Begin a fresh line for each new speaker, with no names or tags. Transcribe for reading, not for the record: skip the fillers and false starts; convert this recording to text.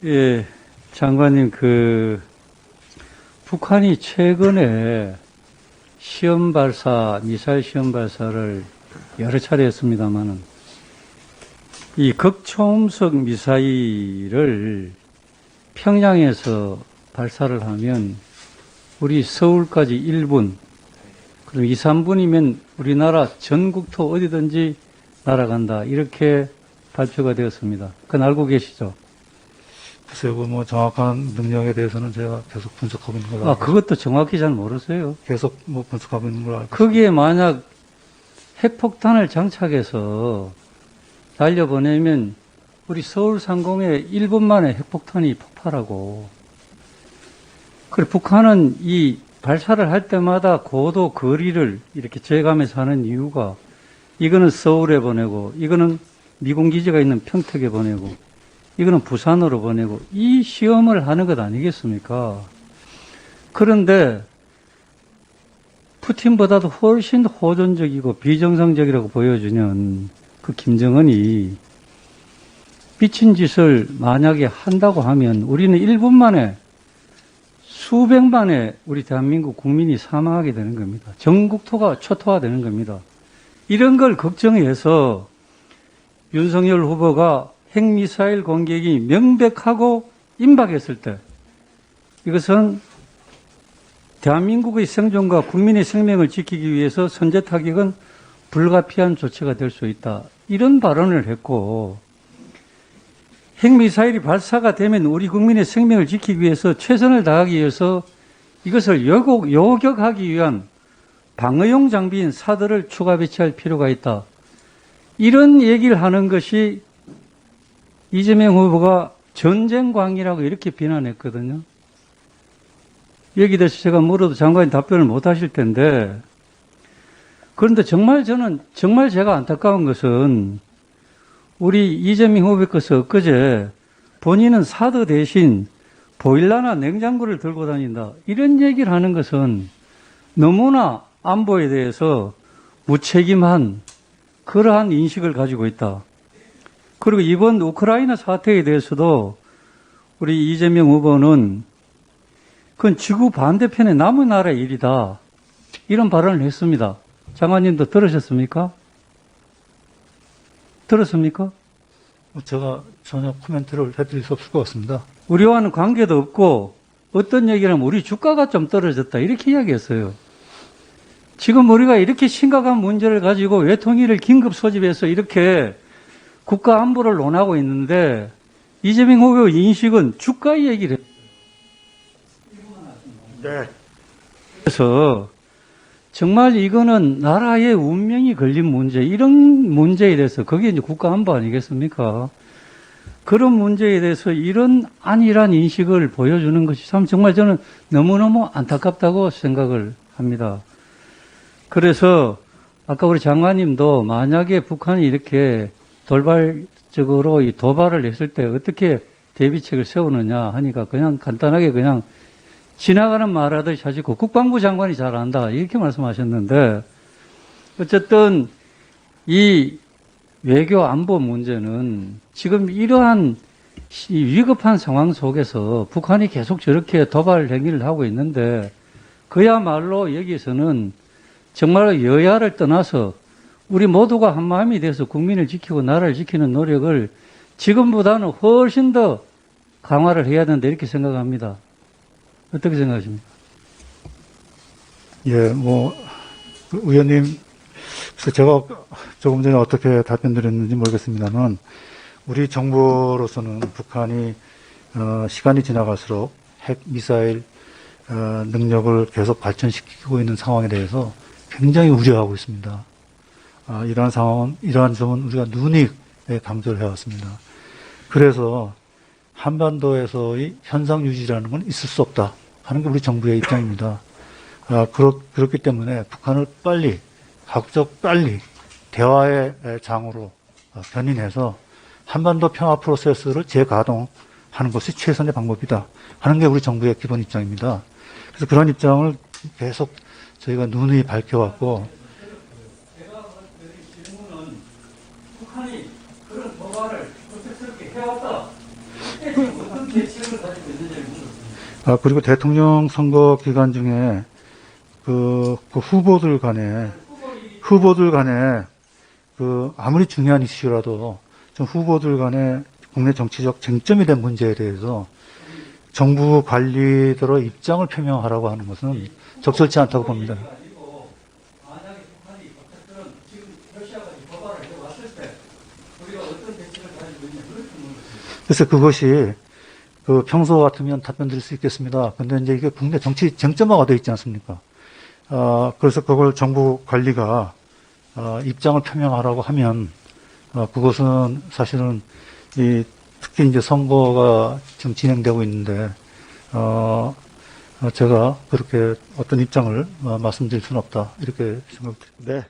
예, 장관님, 북한이 최근에 미사일 시험 발사를 여러 차례 했습니다만은, 이 극초음속 미사일을 평양에서 발사를 하면 우리 서울까지 1분, 그럼 2, 3분이면 우리나라 전국토 어디든지 날아간다. 이렇게 발표가 되었습니다. 그건 알고 계시죠?
글쎄요, 뭐 정확한 능력에 대해서는 제가 계속 분석하고 있는 걸로 알고
그것도 정확히 잘 모르세요.
계속 뭐 분석하고 있는 걸로 알고
거기에 만약 핵폭탄을 장착해서 날려보내면 우리 서울 상공에 1분 만에 핵폭탄이 폭발하고, 그리고 북한은 이 발사를 할 때마다 고도 거리를 이렇게 재가면서 하는 이유가, 이거는 서울에 보내고, 이거는 미군 기지가 있는 평택에 보내고, 이거는 부산으로 보내고, 이 시험을 하는 것 아니겠습니까? 그런데 푸틴보다도 훨씬 호전적이고 비정상적이라고 보여주는 그 김정은이 미친 짓을 만약에 한다고 하면 우리는 1분 만에 수백만의 우리 대한민국 국민이 사망하게 되는 겁니다. 전국토가 초토화되는 겁니다. 이런 걸 걱정해서 윤석열 후보가 핵미사일 공격이 명백하고 임박했을 때, 이것은 대한민국의 생존과 국민의 생명을 지키기 위해서 선제 타격은 불가피한 조치가 될 수 있다. 이런 발언을 했고, 핵미사일이 발사가 되면 우리 국민의 생명을 지키기 위해서 최선을 다하기 위해서 이것을 요격하기 위한 방어용 장비인 사드를 추가 배치할 필요가 있다. 이런 얘기를 하는 것이 이재명 후보가 전쟁광이라고 이렇게 비난했거든요. 여기 대해서 제가 물어도 장관이 답변을 못 하실 텐데, 그런데 정말 제가 안타까운 것은 우리 이재명 후보께서 엊그제 본인은 사드 대신 보일러나 냉장고를 들고 다닌다, 이런 얘기를 하는 것은 너무나 안보에 대해서 무책임한 그러한 인식을 가지고 있다. 그리고 이번 우크라이나 사태에 대해서도 우리 이재명 후보는 그건 지구 반대편의 남의 나라의 일이다, 이런 발언을 했습니다. 장관님도 들으셨습니까? 들었습니까?
제가 전혀 코멘트를 해드릴 수 없을 것 같습니다.
우리와는 관계도 없고, 어떤 얘기를 하면 우리 주가가 좀 떨어졌다, 이렇게 이야기했어요. 지금 우리가 이렇게 심각한 문제를 가지고 외통위를 긴급 소집해서 이렇게 국가 안보를 논하고 있는데, 이재명 후보의 인식은 주가 얘기를 했어요.
네.
그래서 정말 이거는 나라의 운명이 걸린 문제, 이런 문제에 대해서, 그게 이제 국가 안보 아니겠습니까? 그런 문제에 대해서 이런 안일한 인식을 보여주는 것이 참 정말 저는 너무너무 안타깝다고 생각을 합니다. 그래서 아까 우리 장관님도 만약에 북한이 이렇게 돌발적으로 이 도발을 했을 때 어떻게 대비책을 세우느냐 하니까 그냥 간단하게 그냥 지나가는 말 하듯이 하시고, 국방부 장관이 잘 안다, 이렇게 말씀하셨는데, 어쨌든 이 외교 안보 문제는 지금 이러한 이 위급한 상황 속에서 북한이 계속 저렇게 도발 행위를 하고 있는데, 그야말로 여기서는 정말 여야를 떠나서 우리 모두가 한마음이 돼서 국민을 지키고 나라를 지키는 노력을 지금보다는 훨씬 더 강화를 해야 된다, 이렇게 생각합니다. 어떻게 생각하십니까?
예, 의원님, 그래서 제가 조금 전에 어떻게 답변드렸는지 모르겠습니다만, 우리 정부로서는 북한이 시간이 지나갈수록 핵 미사일 능력을 계속 발전시키고 있는 상황에 대해서 굉장히 우려하고 있습니다. 이러한 점은 우리가 누누이 강조를 해왔습니다. 그래서 한반도에서의 현상 유지라는 건 있을 수 없다 하는 게 우리 정부의 입장입니다. 그렇기 때문에 북한을 가급적 빨리 대화의 장으로 견인해서 한반도 평화 프로세스를 재가동하는 것이 최선의 방법이다 하는 게 우리 정부의 기본 입장입니다. 그래서 그런 입장을 계속 저희가 누누이 밝혀왔고,
제가 드린 질문은 북한이 그런 도발을 적극적으로 해왔다.
그리고 대통령 선거 기간 중에 그 후보들 간에 아무리 중요한 이슈라도 좀 후보들 간에 국내 정치적 쟁점이 된 문제에 대해서 정부 관리들의 입장을 표명하라고 하는 것은 적절치 않다고 봅니다. 그래서 그것이 평소 같으면 답변 드릴 수 있겠습니다. 근데 이제 이게 국내 정치 쟁점화가 되어 있지 않습니까? 그래서 그걸 정부 관리가 입장을 표명하라고 하면 그것은 사실은 특히 이제 선거가 지금 진행되고 있는데 제가 그렇게 어떤 입장을 말씀드릴 수는 없다 이렇게 생각드립니다.
네.